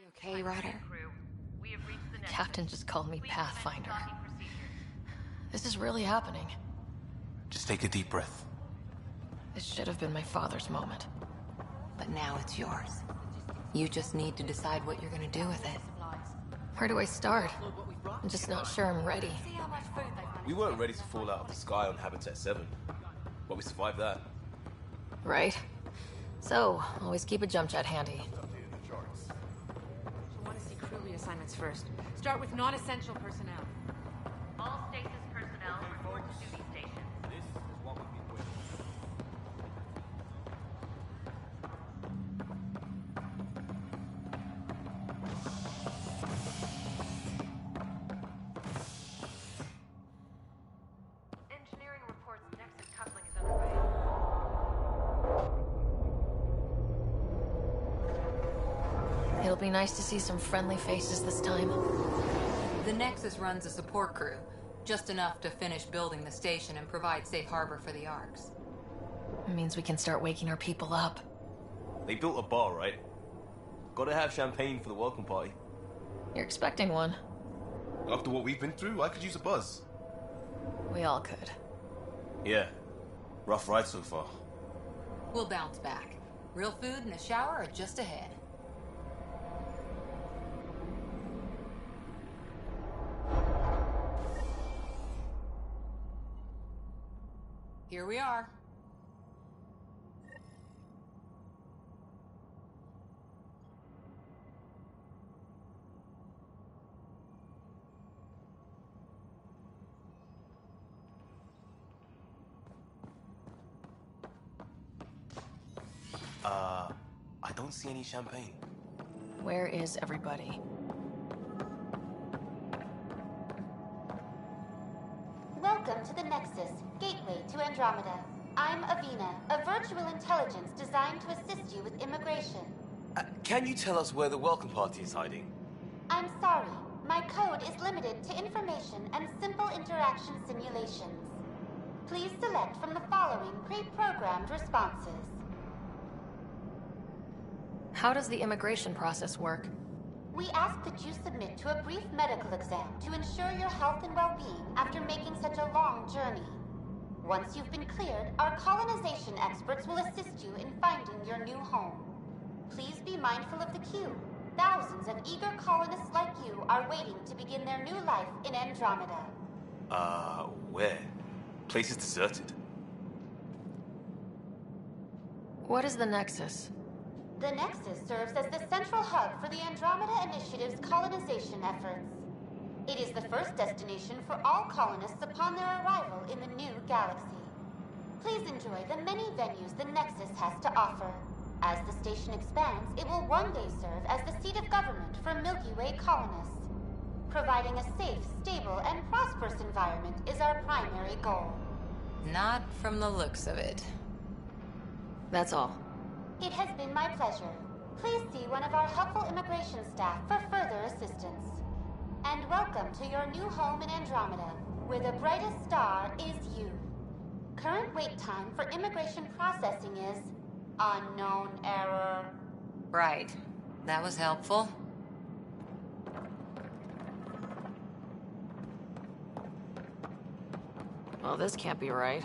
Okay, Ryder. The captain just called me Pathfinder. This is really happening. Just take a deep breath. This should have been my father's moment. But now it's yours. You just need to decide what you're gonna do with it. Where do I start? I'm just not sure I'm ready. We weren't ready to fall out of the sky on Habitat 7, but we survived that. Right. So, always keep a jump jet handy. I want to see crew reassignments first. Start with non-essential personnel. All stasis personnel report to duty stations. This is what we've been waiting Engineering reports Nexus coupling is underway. It'll be nice to see some friendly faces this time. The Nexus runs a support crew, just enough to finish building the station and provide safe harbor for the Arks. It means we can start waking our people up. They built a bar, right? Gotta have champagne for the welcome party. You're expecting one. After what we've been through, I could use a buzz. We all could. Yeah. Rough ride so far. We'll bounce back. Real food and a shower are just ahead. Here we are. I don't see any champagne. Where is everybody? Welcome to the Nexus, gateway to Andromeda. I'm Avina, a virtual intelligence designed to assist you with immigration. Can you tell us where the welcome party is hiding? I'm sorry, my code is limited to information and simple interaction simulations. Please select from the following pre-programmed responses. How does the immigration process work? We ask that you submit to a brief medical exam to ensure your health and well-being after making such a long journey. Once you've been cleared, our colonization experts will assist you in finding your new home. Please be mindful of the queue. Thousands of eager colonists like you are waiting to begin their new life in Andromeda. Where? Place is deserted. What is the Nexus? The Nexus serves as the central hub for the Andromeda Initiative's colonization efforts. It is the first destination for all colonists upon their arrival in the new galaxy. Please enjoy the many venues the Nexus has to offer. As the station expands, it will one day serve as the seat of government for Milky Way colonists. Providing a safe, stable, and prosperous environment is our primary goal. Not from the looks of it. That's all. It has been my pleasure. Please see one of our helpful immigration staff for further assistance. And welcome to your new home in Andromeda, where the brightest star is you. Current wait time for immigration processing is unknown error. Right. That was helpful. Well, this can't be right.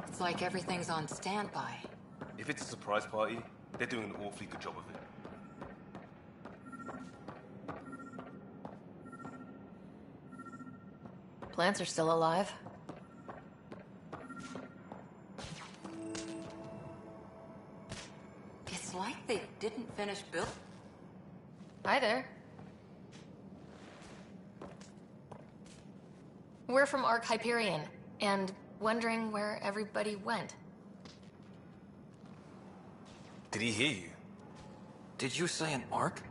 It's like everything's on standby. If it's a surprise party, they're doing an awfully good job of it. Plants are still alive. It's like they didn't finish building. Hi there. We're from Ark Hyperion, and wondering where everybody went. Did he hear you? Did you say an arc?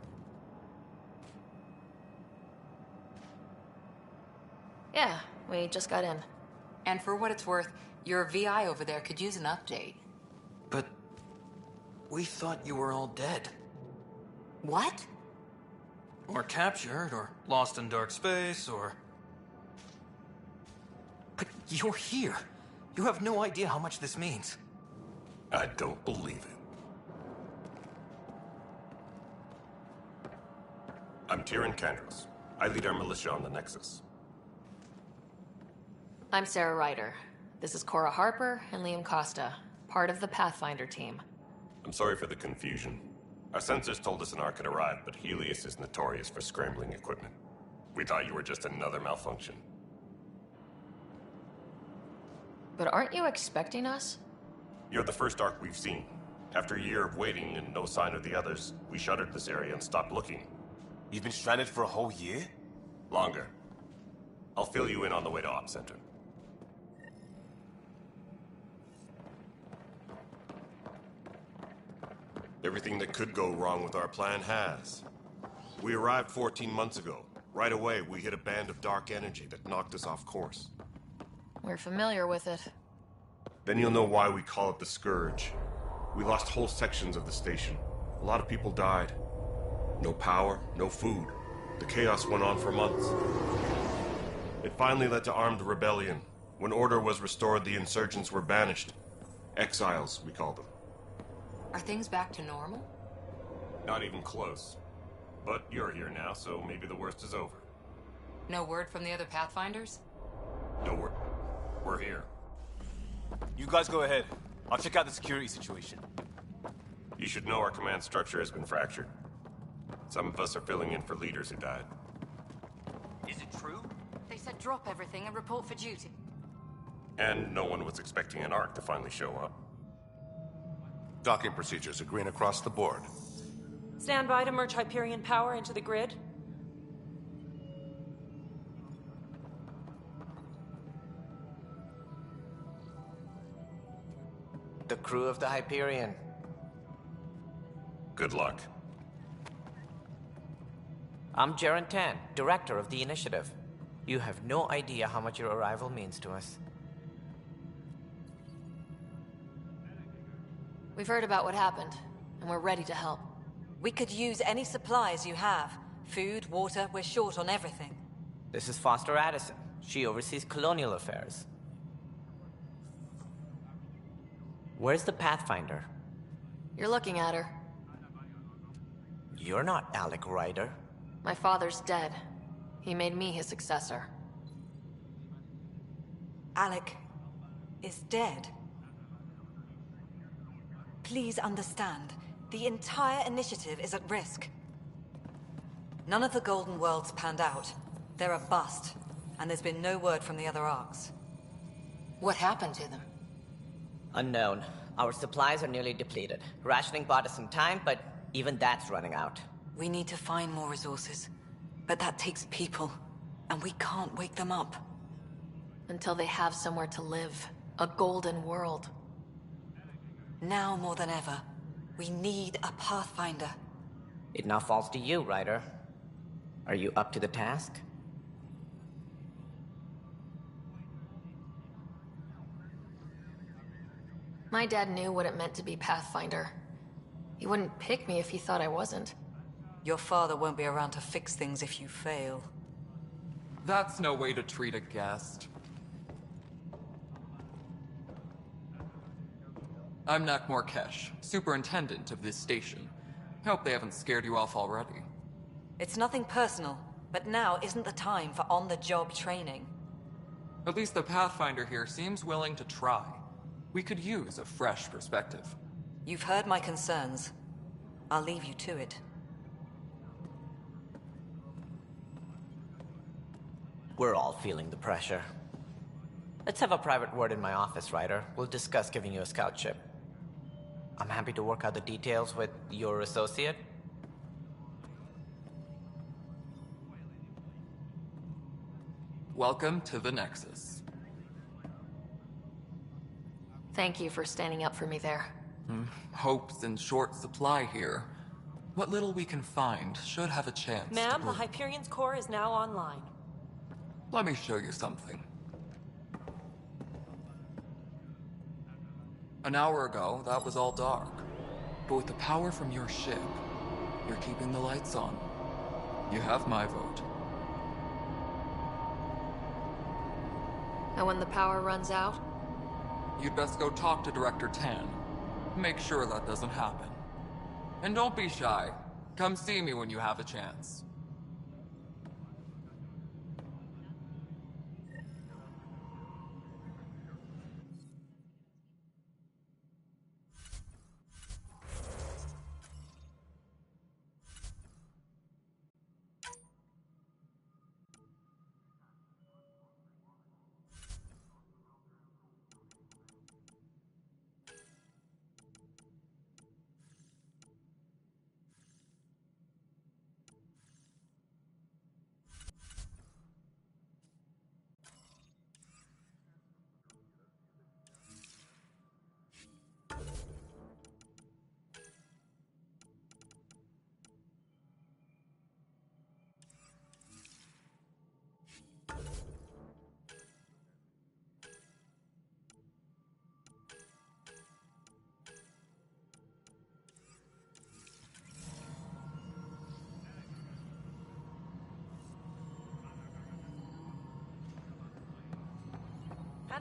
Yeah, we just got in. And for what it's worth, your VI over there could use an update. But we thought you were all dead. What? Or captured, or lost in dark space, or... But you're here. You have no idea how much this means. I don't believe it. I'm Tyrion Kandros. I lead our militia on the Nexus. I'm Sarah Ryder. This is Cora Harper and Liam Costa, part of the Pathfinder team. I'm sorry for the confusion. Our sensors told us an Ark had arrived, but Helios is notorious for scrambling equipment. We thought you were just another malfunction. But aren't you expecting us? You're the first Ark we've seen. After a year of waiting and no sign of the others, we shuttered this area and stopped looking. You've been stranded for a whole year? Longer. I'll fill you in on the way to Op Center. Everything that could go wrong with our plan has. We arrived 14 months ago. Right away, we hit a band of dark energy that knocked us off course. We're familiar with it. Then you'll know why we call it the Scourge. We lost whole sections of the station. A lot of people died. No power, no food. The chaos went on for months. It finally led to armed rebellion. When order was restored, the insurgents were banished. Exiles, we call them. Are things back to normal? Not even close. But you're here now, so maybe the worst is over. No word from the other Pathfinders? No word. We're here. You guys go ahead. I'll check out the security situation. You should know our command structure has been fractured. Some of us are filling in for leaders who died. Is it true? They said drop everything and report for duty. And no one was expecting an Ark to finally show up. Docking procedures agreeing across the board. Stand by to merge Hyperion power into the grid. The crew of the Hyperion. Good luck. I'm Jaren Tan, director of the initiative. You have no idea how much your arrival means to us. We've heard about what happened, and we're ready to help. We could use any supplies you have. Food, water, we're short on everything. This is Foster Addison. She oversees colonial affairs. Where's the Pathfinder? You're looking at her. You're not Alec Ryder. My father's dead. He made me his successor. Alec is dead. Please understand, the entire initiative is at risk. None of the Golden Worlds panned out. They're a bust, and there's been no word from the other Arks. What happened to them? Unknown. Our supplies are nearly depleted. Rationing bought us some time, but even that's running out. We need to find more resources, but that takes people, and we can't wake them up. Until they have somewhere to live. A golden world. Now more than ever, we need a Pathfinder. It now falls to you, Ryder. Are you up to the task? My dad knew what it meant to be Pathfinder. He wouldn't pick me if he thought I wasn't. Your father won't be around to fix things if you fail. That's no way to treat a guest. I'm Nak Morkesh, superintendent of this station. Hope they haven't scared you off already. It's nothing personal, but now isn't the time for on-the-job training. At least the Pathfinder here seems willing to try. We could use a fresh perspective. You've heard my concerns. I'll leave you to it. We're all feeling the pressure. Let's have a private word in my office, Ryder. We'll discuss giving you a scout ship. I'm happy to work out the details with your associate. Welcome to the Nexus. Thank you for standing up for me there. Hope's in short supply here. What little we can find should have a chance. Ma'am, the Hyperion's core is now online. Let me show you something. An hour ago, that was all dark. But with the power from your ship, you're keeping the lights on. You have my vote. And when the power runs out? You'd best go talk to Director Tan. Make sure that doesn't happen. And don't be shy. Come see me when you have a chance.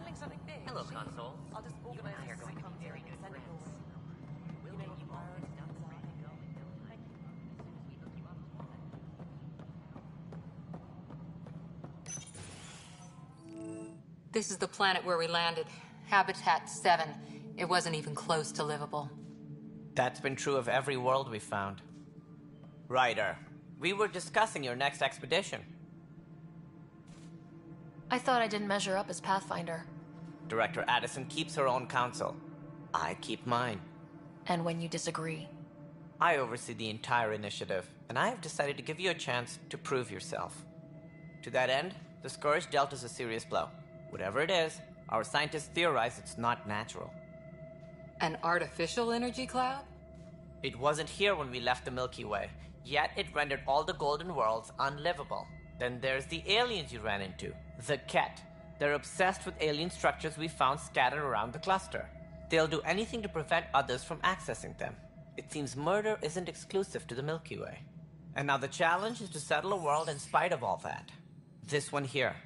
handling something big. Hello, console. I'll just organize You and I are going to be very good send it your friends. way. We'll You know get what you all priorities this done are. This is the planet where we landed. Habitat 7. It wasn't even close to livable. That's been true of every world we've found. Ryder, we were discussing your next expedition. I thought I didn't measure up as Pathfinder. Director Addison keeps her own counsel. I keep mine. And when you disagree? I oversee the entire initiative, and I have decided to give you a chance to prove yourself. To that end, the Scourge dealt us a serious blow. Whatever it is, our scientists theorize it's not natural. An artificial energy cloud? It wasn't here when we left the Milky Way, yet it rendered all the Golden Worlds unlivable. Then there's the aliens you ran into, the Ket. They're obsessed with alien structures we found scattered around the cluster. They'll do anything to prevent others from accessing them. It seems murder isn't exclusive to the Milky Way. And now the challenge is to settle a world in spite of all that. This one here.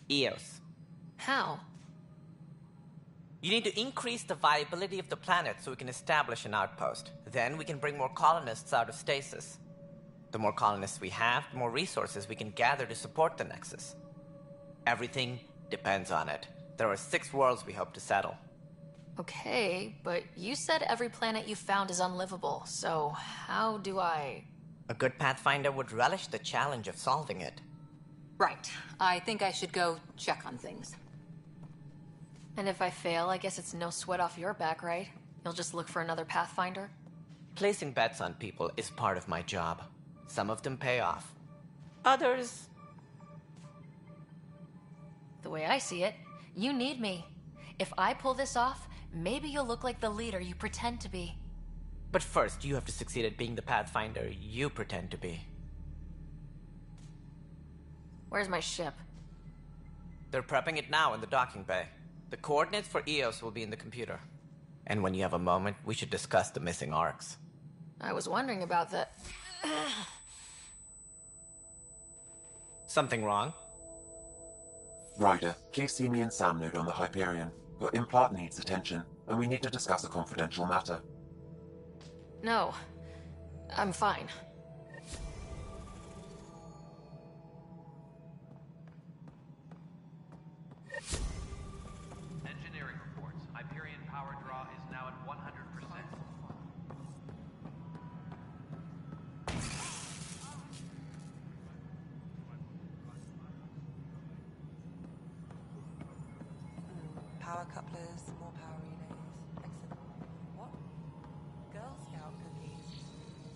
Eos. How? You need to increase the viability of the planet so we can establish an outpost. Then we can bring more colonists out of stasis. The more colonists we have, the more resources we can gather to support the Nexus. Everything depends on it. There are 6 worlds we hope to settle. Okay, but you said every planet you found is unlivable, so how do I... A good Pathfinder would relish the challenge of solving it. Right. I think I should go check on things. And if I fail, I guess it's no sweat off your back, right? You'll just look for another Pathfinder? Placing bets on people is part of my job. Some of them pay off. Others... The way I see it, you need me. If I pull this off, maybe you'll look like the leader you pretend to be. But first, you have to succeed at being the Pathfinder you pretend to be. Where's my ship? They're prepping it now in the docking bay. The coordinates for Eos will be in the computer. And when you have a moment, we should discuss the missing arcs. I was wondering about that. Something wrong? Ryder, please see me and Sam node on the Hyperion. Your implant needs attention, and we need to discuss a confidential matter. No, I'm fine. Engineering reports. Hyperion power draw is now at 100%. Power couplers, more power relays. Excellent. What? Girl Scout cookies.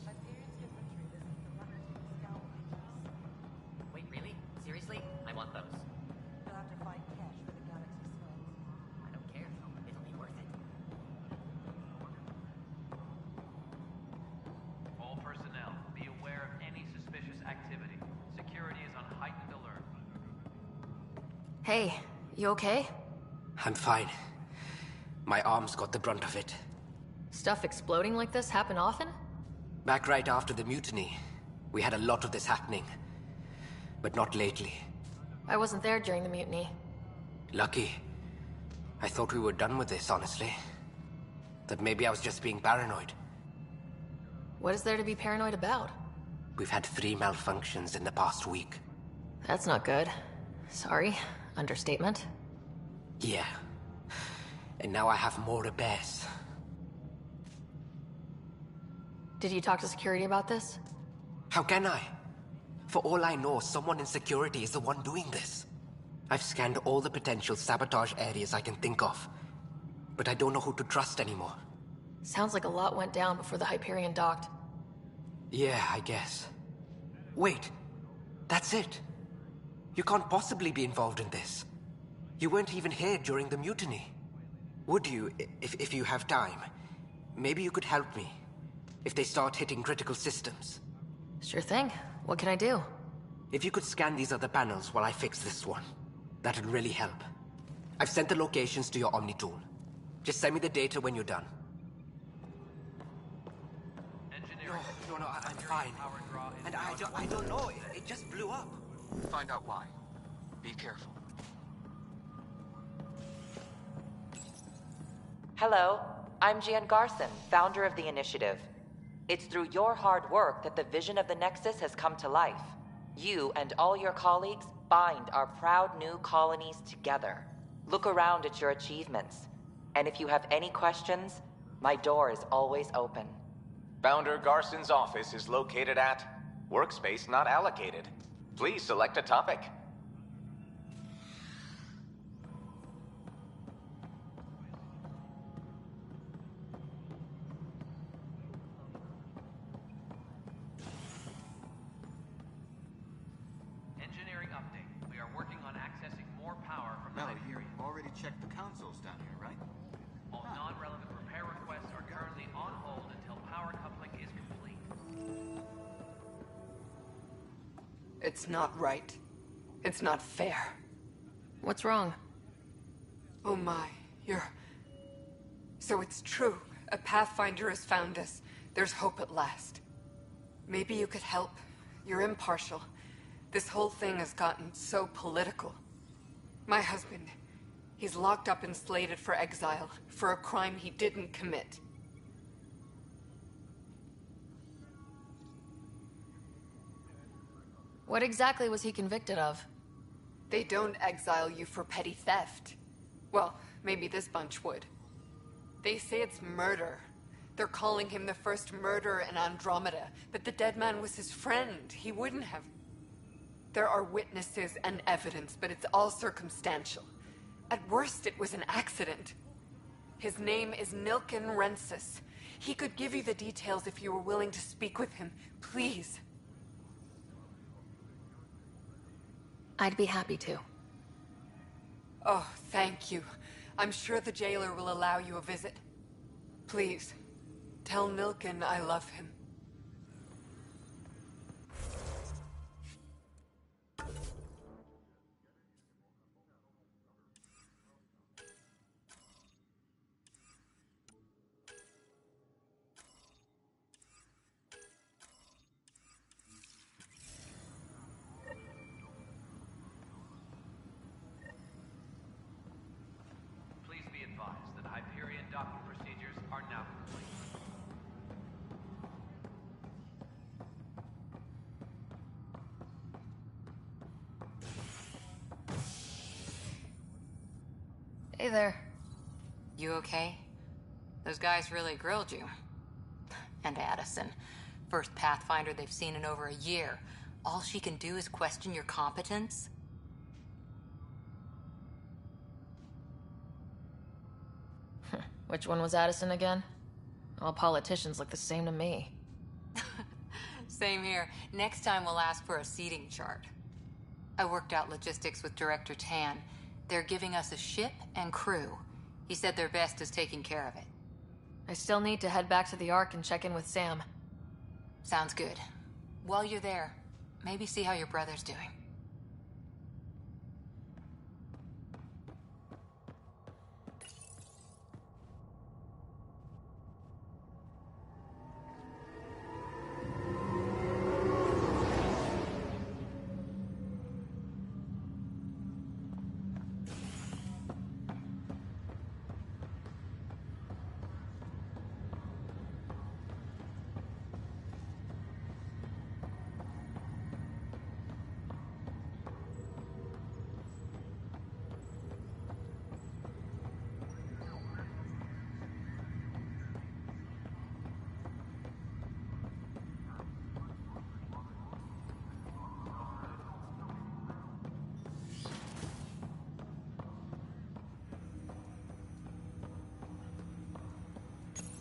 Hyperion's infantry visits the planet with Scout creatures. Wait, really? Seriously? I want those. You'll have to fight Kesh for the galaxy slots. I don't care. It'll be worth it. All personnel, be aware of any suspicious activity. Security is on heightened alert. Hey, you okay? I'm fine. My arms got the brunt of it. Stuff exploding like this happen often? Back right after the mutiny, we had a lot of this happening. But not lately. I wasn't there during the mutiny. Lucky. I thought we were done with this, honestly. That maybe I was just being paranoid. What is there to be paranoid about? We've had 3 malfunctions in the past week. That's not good. Sorry. Understatement. Yeah. And now I have more repairs. Did you talk to security about this? How can I? For all I know, someone in security is the one doing this. I've scanned all the potential sabotage areas I can think of. But I don't know who to trust anymore. Sounds like a lot went down before the Hyperion docked. Yeah, I guess. Wait. That's it. You can't possibly be involved in this. You weren't even here during the mutiny. Would you, if you have time? Maybe you could help me. If they start hitting critical systems. Sure thing. What can I do? If you could scan these other panels while I fix this one, that'd really help. I've sent the locations to your Omni tool. Just send me the data when you're done. No, I'm fine. And I don't know, it just blew up. Find out why. Be careful. Hello, I'm Gian Garson, founder of the initiative. It's through your hard work that the vision of the Nexus has come to life. You and all your colleagues bind our proud new colonies together. Look around at your achievements. And if you have any questions, my door is always open. Founder Garson's office is located at Workspace Not Allocated. Please select a topic. Engineering update. We are working on accessing more power from the You've already checked the consoles down here, right? All non-relevant repair requests are currently on hold until power coupling is complete. It's not right. It's not fair. What's wrong? Oh my, So it's true. A Pathfinder has found us. There's hope at last. Maybe you could help. You're impartial. This whole thing has gotten so political. My husband, he's locked up and slated for exile for a crime he didn't commit. What exactly was he convicted of? They don't exile you for petty theft. Well, maybe this bunch would. They say it's murder. They're calling him the first murderer in Andromeda, but the dead man was his friend. He wouldn't have. There are witnesses and evidence, but it's all circumstantial. At worst, it was an accident. His name is Nilken Rensis. He could give you the details if you were willing to speak with him. Please. I'd be happy to. Oh, thank you. I'm sure the jailer will allow you a visit. Please, tell Nilken I love him. Please be advised that Hyperion docking procedures are now complete. Hey there. You okay? Those guys really grilled you. And Addison. First Pathfinder they've seen in over a year. All she can do is question your competence? Which one was Addison again? All politicians look the same to me. Same here. Next time we'll ask for a seating chart. I worked out logistics with Director Tan. They're giving us a ship and crew. He said their best is taking care of it. I still need to head back to the Ark and check in with Sam. Sounds good. While you're there, maybe see how your brother's doing.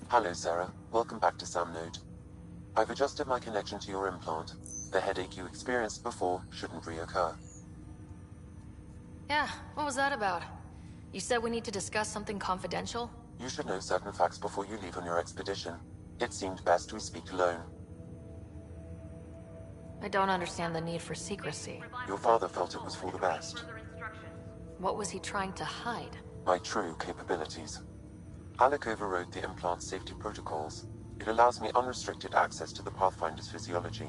Hello, Sarah. Welcome back to Samnode. I've adjusted my connection to your implant. The headache you experienced before shouldn't reoccur. Yeah, what was that about? You said we need to discuss something confidential? You should know certain facts before you leave on your expedition. It seemed best we speak alone. I don't understand the need for secrecy. Your father felt it was for the best. What was he trying to hide? My true capabilities. Alec overrode the implant's safety protocols. It allows me unrestricted access to the Pathfinder's physiology.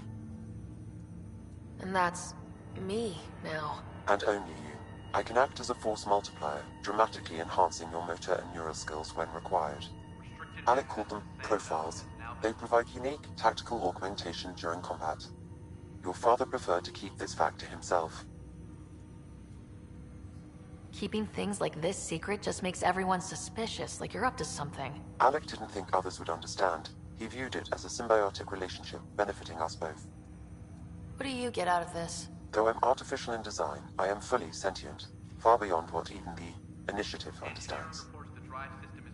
And that's me now. And only you. I can act as a force multiplier, dramatically enhancing your motor and neural skills when required. Alec called them profiles. They provide unique tactical augmentation during combat. Your father preferred to keep this fact to himself. Keeping things like this secret just makes everyone suspicious, like you're up to something. Alec didn't think others would understand. He viewed it as a symbiotic relationship, benefiting us both. What do you get out of this? Though I'm artificial in design, I am fully sentient, far beyond what even the Initiative understands.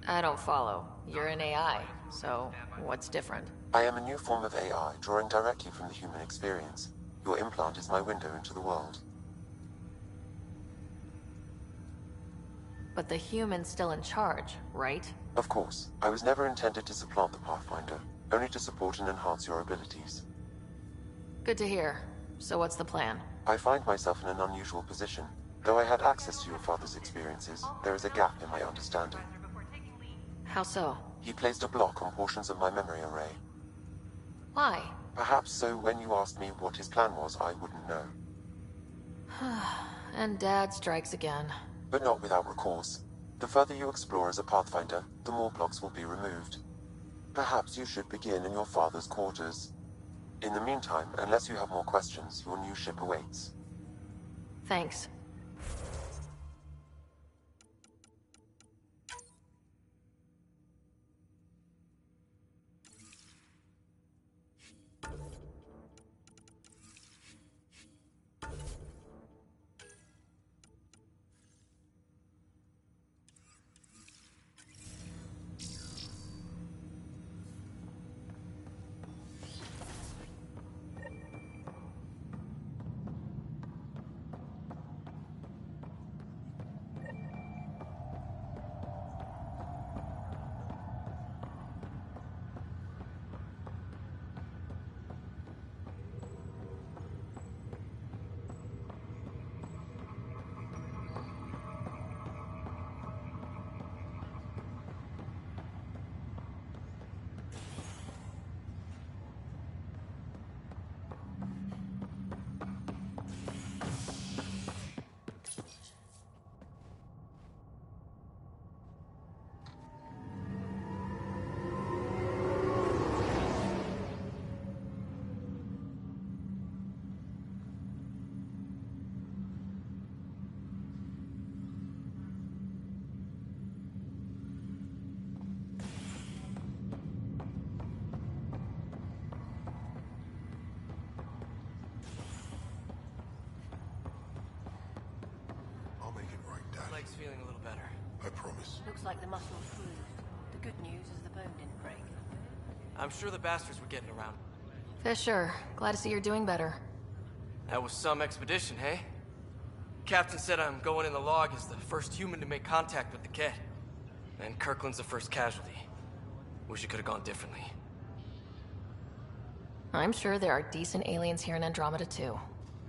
I don't follow. You're an AI, so what's different? I am a new form of AI, drawing directly from the human experience. Your implant is my window into the world. But the human's still in charge, right? Of course. I was never intended to supplant the Pathfinder, only to support and enhance your abilities. Good to hear. So what's the plan? I find myself in an unusual position. Though I had access to your father's experiences, there is a gap in my understanding. How so? He placed a block on portions of my memory array. Why? Perhaps so when you asked me what his plan was, I wouldn't know. And Dad strikes again. But not without recourse. The further you explore as a Pathfinder, the more blocks will be removed. Perhaps you should begin in your father's quarters. In the meantime, unless you have more questions, your new ship awaits. Thanks. Leg's feeling a little better. I promise. Looks like the muscle's bruised. The good news is the bone didn't break. I'm sure the bastards were getting around. Fisher, glad to see you're doing better. That was some expedition, hey? Captain said I'm going in the log as the first human to make contact with the Ket. And Kirkland's the first casualty. Wish it could have gone differently. I'm sure there are decent aliens here in Andromeda too.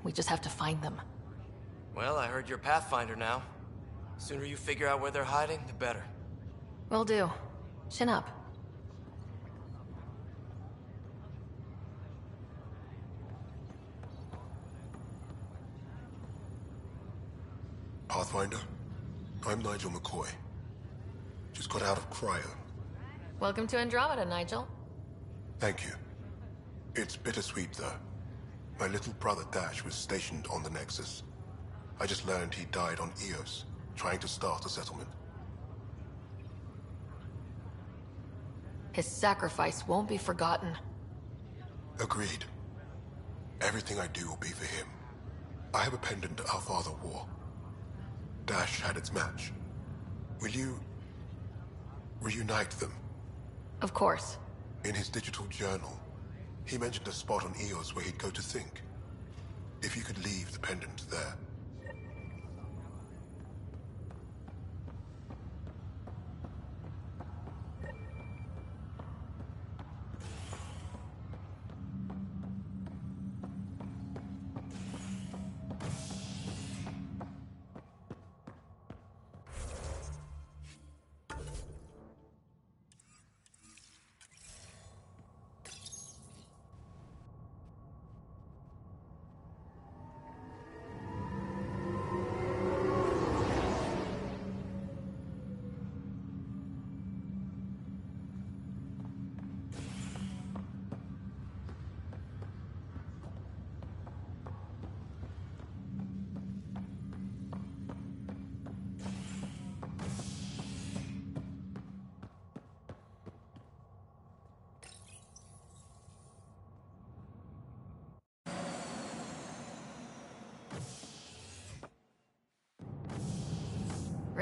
We just have to find them. Well, I heard you're Pathfinder now. Sooner you figure out where they're hiding, the better. Will do. Chin up. Pathfinder, I'm Nigel McCoy. Just got out of cryo. Welcome to Andromeda, Nigel. Thank you. It's bittersweet, though. My little brother Dash was stationed on the Nexus. I just learned he died on Eos, trying to start a settlement. His sacrifice won't be forgotten. Agreed. Everything I do will be for him. I have a pendant our father wore. Dash had its match. Will you reunite them? Of course. In his digital journal, he mentioned a spot on Eos where he'd go to think. If you could leave the pendant there.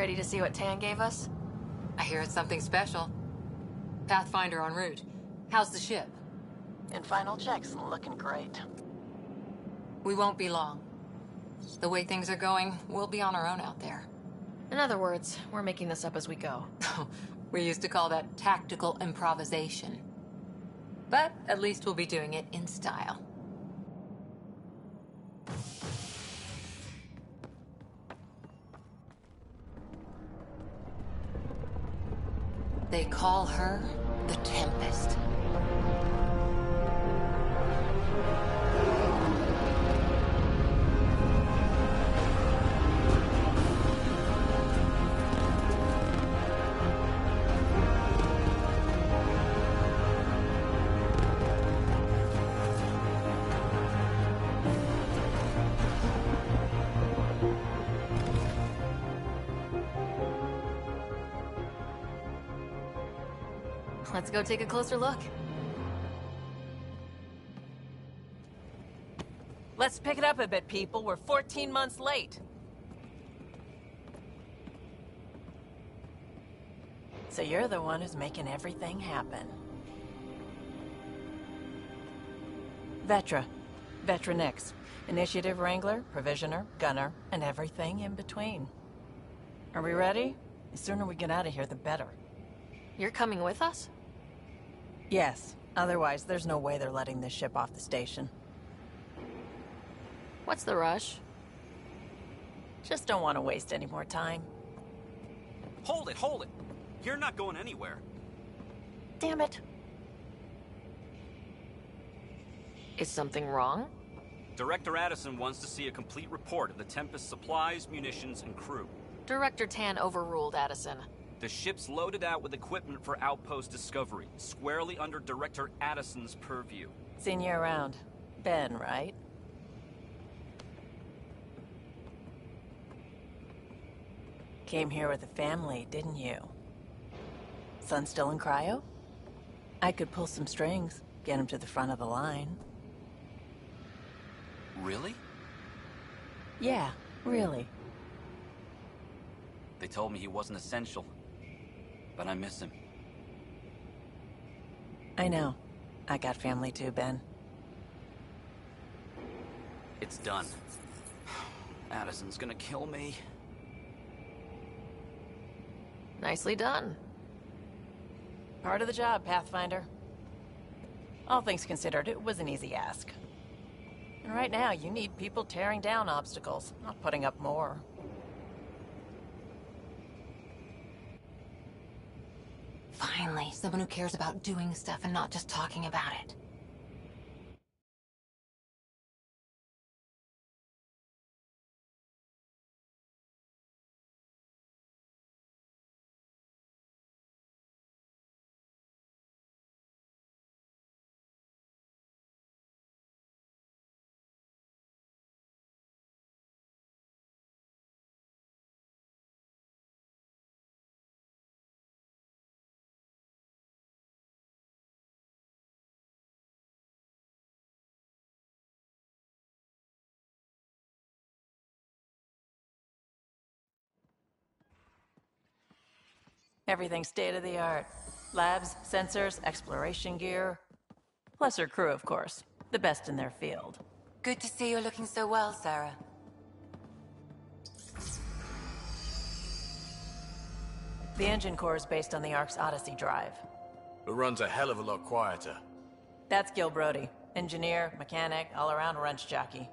Ready to see what Tan gave us? I hear it's something special. Pathfinder en route. How's the ship? In final checks, looking great. We won't be long. The way things are going, we'll be on our own out there. In other words, we're making this up as we go. We used to call that tactical improvisation. But at least we'll be doing it in style. They call her the Tempest. Let's go take a closer look. Let's pick it up a bit, people. We're 14 months late. So you're the one who's making everything happen. Vetra. Vetra Nix. Initiative Wrangler, Provisioner, Gunner, and everything in between. Are we ready? The sooner we get out of here, the better. You're coming with us? Yes. Otherwise, there's no way they're letting this ship off the station. What's the rush? Just don't want to waste any more time. Hold it, hold it! You're not going anywhere. Damn it. Is something wrong? Director Addison wants to see a complete report of the Tempest supplies, munitions, and crew. Director Tan overruled Addison. The ship's loaded out with equipment for outpost discovery, squarely under Director Addison's purview. Seen you around. Ben, right? Came here with a family, didn't you? Son still in cryo? I could pull some strings, get him to the front of the line. Really? Yeah, really. They told me he wasn't essential, but I miss him. I know. I got family too, Ben. It's done. Addison's gonna kill me. Nicely done. Part of the job, Pathfinder. All things considered, it was an easy ask. And right now, you need people tearing down obstacles, not putting up more. Finally, someone who cares about doing stuff and not just talking about it. Everything state-of-the-art. Labs, sensors, exploration gear. Plus her crew, of course. The best in their field. Good to see you're looking so well, Sarah. The engine core is based on the Ark's Odyssey drive. It runs a hell of a lot quieter. That's Gil Brody. Engineer, mechanic, all-around wrench jockey.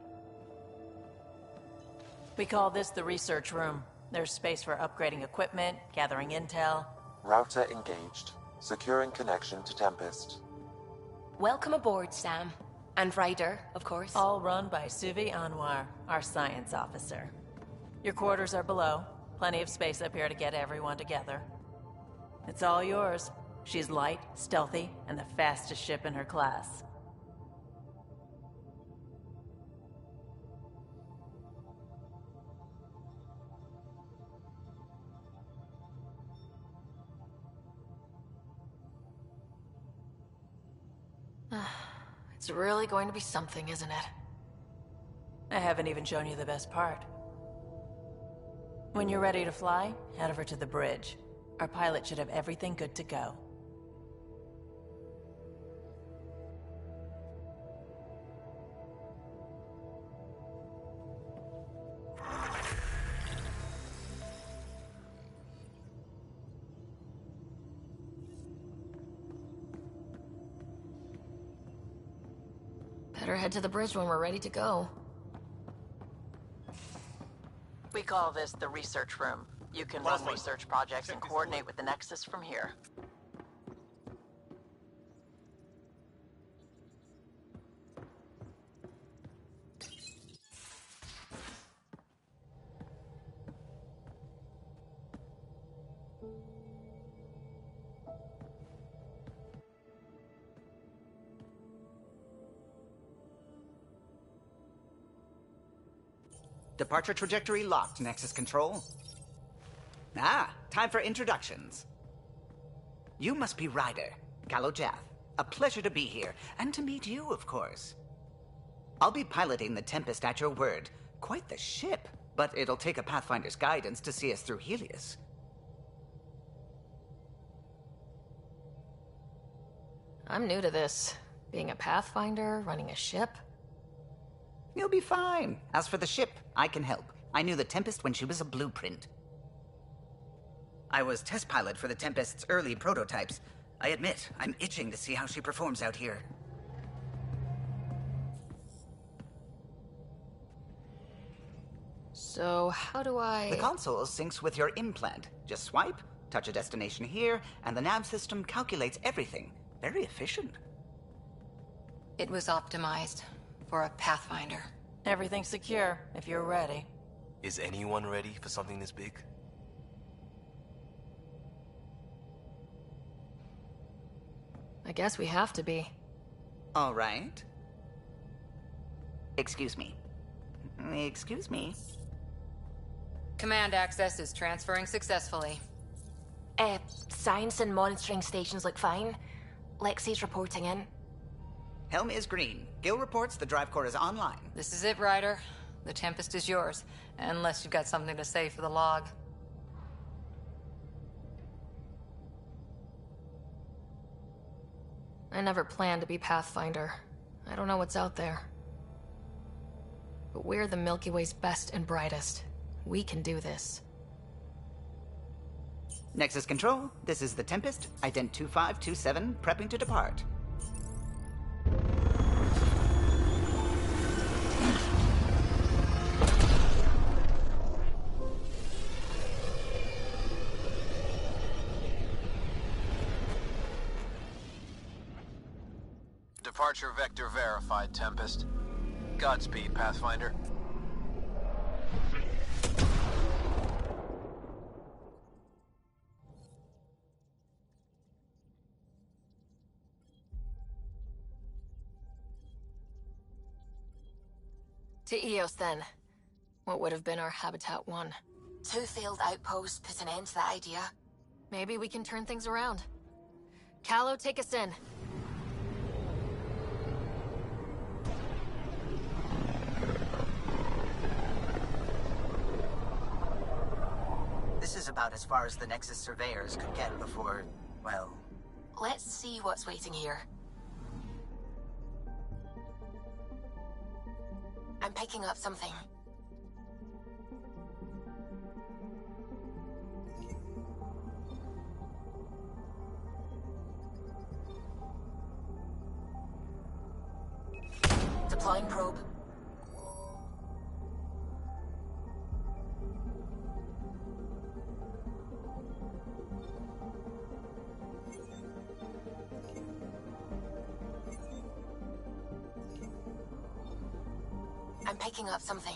We call this the research room. There's space for upgrading equipment, gathering intel. Router engaged. Securing connection to Tempest. Welcome aboard, Sam. And Ryder, of course. All run by Suvi Anwar, our science officer. Your quarters are below. Plenty of space up here to get everyone together. It's all yours. She's light, stealthy, and the fastest ship in her class. It's really going to be something, isn't it? I haven't even shown you the best part. When you're ready to fly, head over to the bridge. Our pilot should have everything good to go. Better head to the bridge when we're ready to go. We call this the research room. You can run research projects and coordinate with the Nexus from here. Departure trajectory locked, Nexus Control. Ah, time for introductions. You must be Ryder, Galojath. A pleasure to be here, and to meet you, of course. I'll be piloting the Tempest at your word. Quite the ship, but it'll take a Pathfinder's guidance to see us through Helios. I'm new to this. Being a Pathfinder, running a ship. You'll be fine. As for the ship, I can help. I knew the Tempest when she was a blueprint. I was test pilot for the Tempest's early prototypes. I admit, I'm itching to see how she performs out here. So, how do I... The console syncs with your implant. Just swipe, touch a destination here, and the nav system calculates everything. Very efficient. It was optimized for a Pathfinder. Everything's secure, if you're ready. Is anyone ready for something this big? I guess we have to be. All right. Excuse me. Excuse me. Command access is transferring successfully. Science and monitoring stations look fine. Lexi's reporting in. Helm is green. Gil reports the drive core is online. This is it, Ryder. The Tempest is yours, unless you've got something to say for the log. I never planned to be Pathfinder. I don't know what's out there. But we're the Milky Way's best and brightest. We can do this. Nexus Control, this is the Tempest, ident 2527, prepping to depart. Departure vector verified, Tempest. Godspeed, Pathfinder. To Eos, then. What would have been our Habitat 1. 2 failed outposts put an end to that idea. Maybe we can turn things around. Callow, take us in. This is about as far as the Nexus surveyors could get before, well... Let's see what's waiting here. I'm picking up something. Deploying probe. I'm picking up something.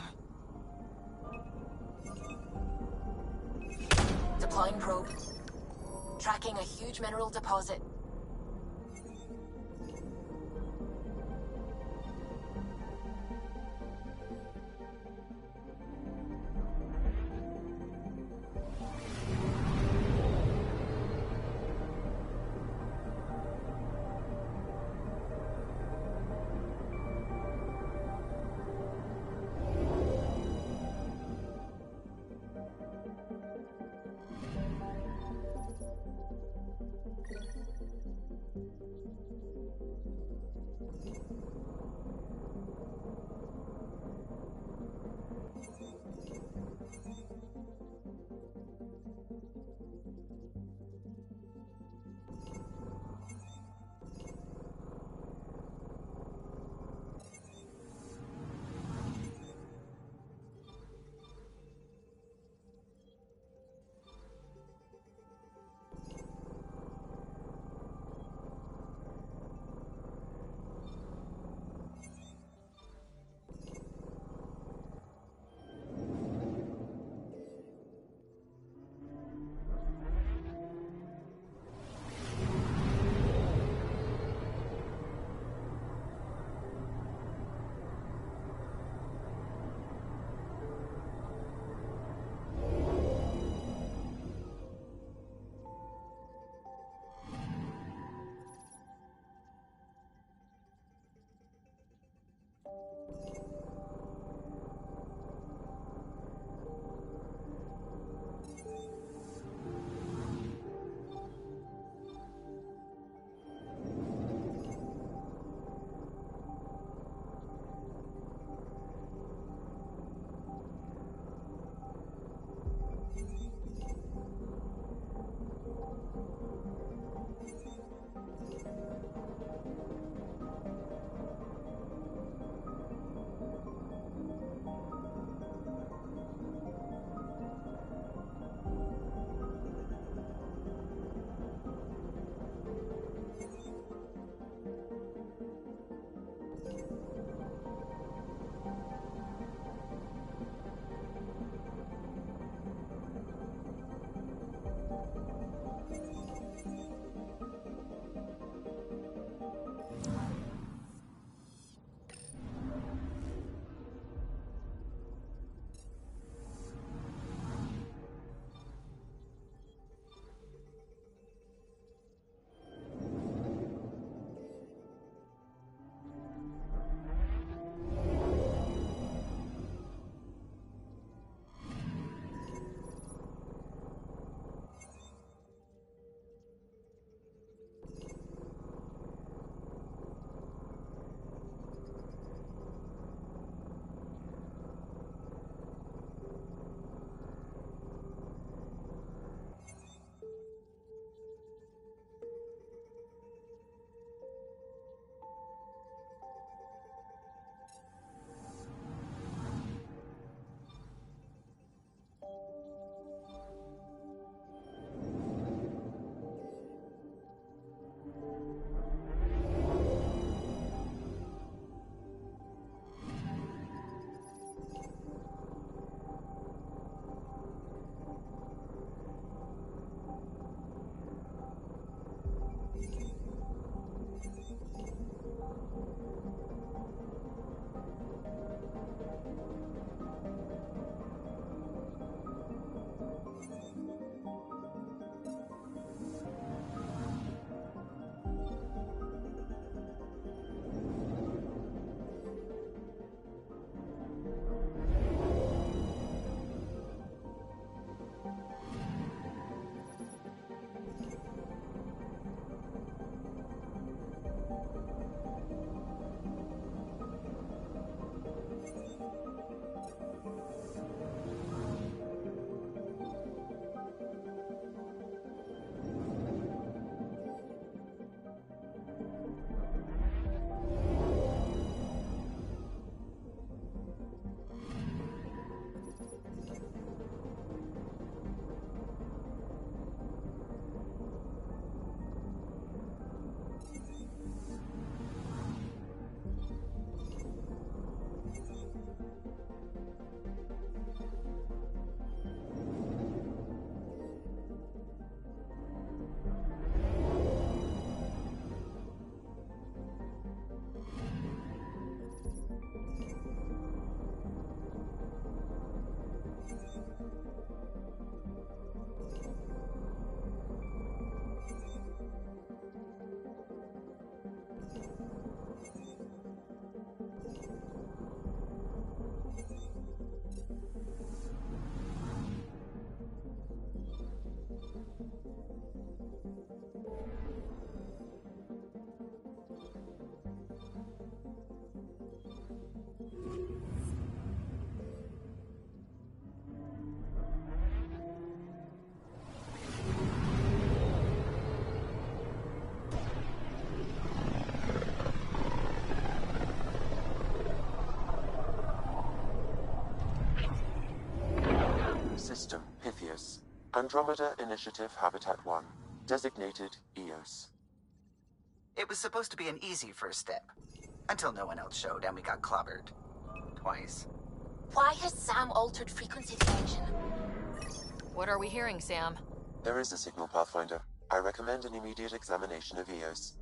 Deploying probe. Tracking a huge mineral deposit. Andromeda Initiative Habitat 1, designated EOS. It was supposed to be an easy first step, until no one else showed and we got clobbered. Twice. Why has Sam altered frequency detection? What are we hearing, Sam? There is a signal, Pathfinder. I recommend an immediate examination of EOS.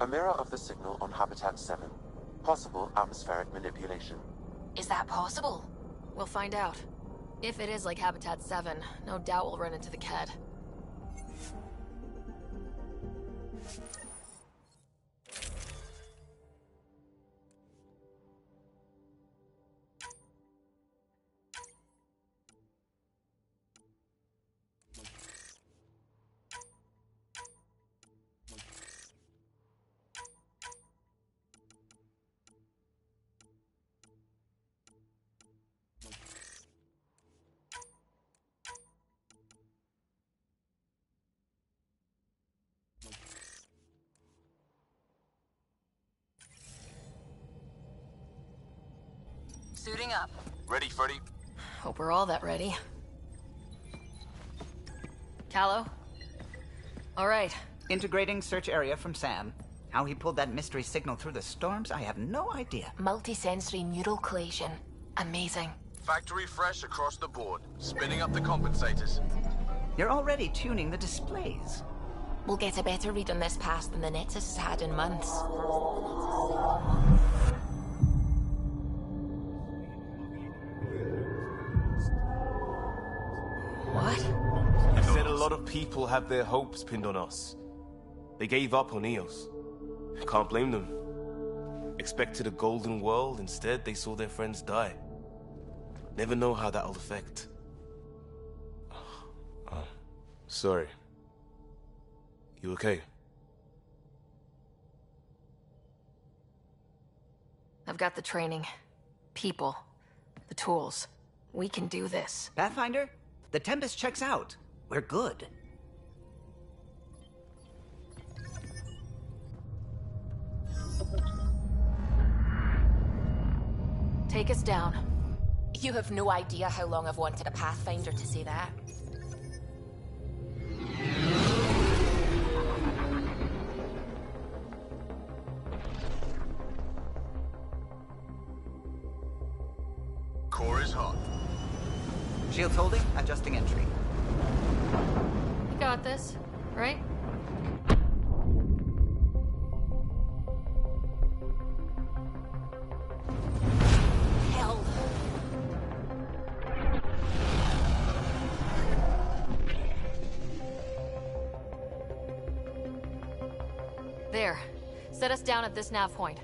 A mirror of the signal on Habitat 7. Possible atmospheric manipulation. Is that possible? We'll find out. If it is like Habitat 7, no doubt we'll run into the Ked. Suiting up. Ready, Freddy? Hope we're all that ready. Callow? All right. Integrating search area from Sam. How he pulled that mystery signal through the storms, I have no idea. Multisensory neural collation. Amazing. Factory fresh across the board. Spinning up the compensators. You're already tuning the displays. We'll get a better read on this pass than the Nexus has had in months. What? You said a lot of people have their hopes pinned on us. They gave up on EOS. Can't blame them. Expected a golden world, instead they saw their friends die. Never know how that'll affect. Sorry. You okay? I've got the training, people, the tools. We can do this. Pathfinder, the Tempest checks out. We're good. Take us down. You have no idea how long I've wanted a Pathfinder to say that. Core is hot. Shields holding, adjusting entry. You got this, right? Hell. There. Set us down at this nav point.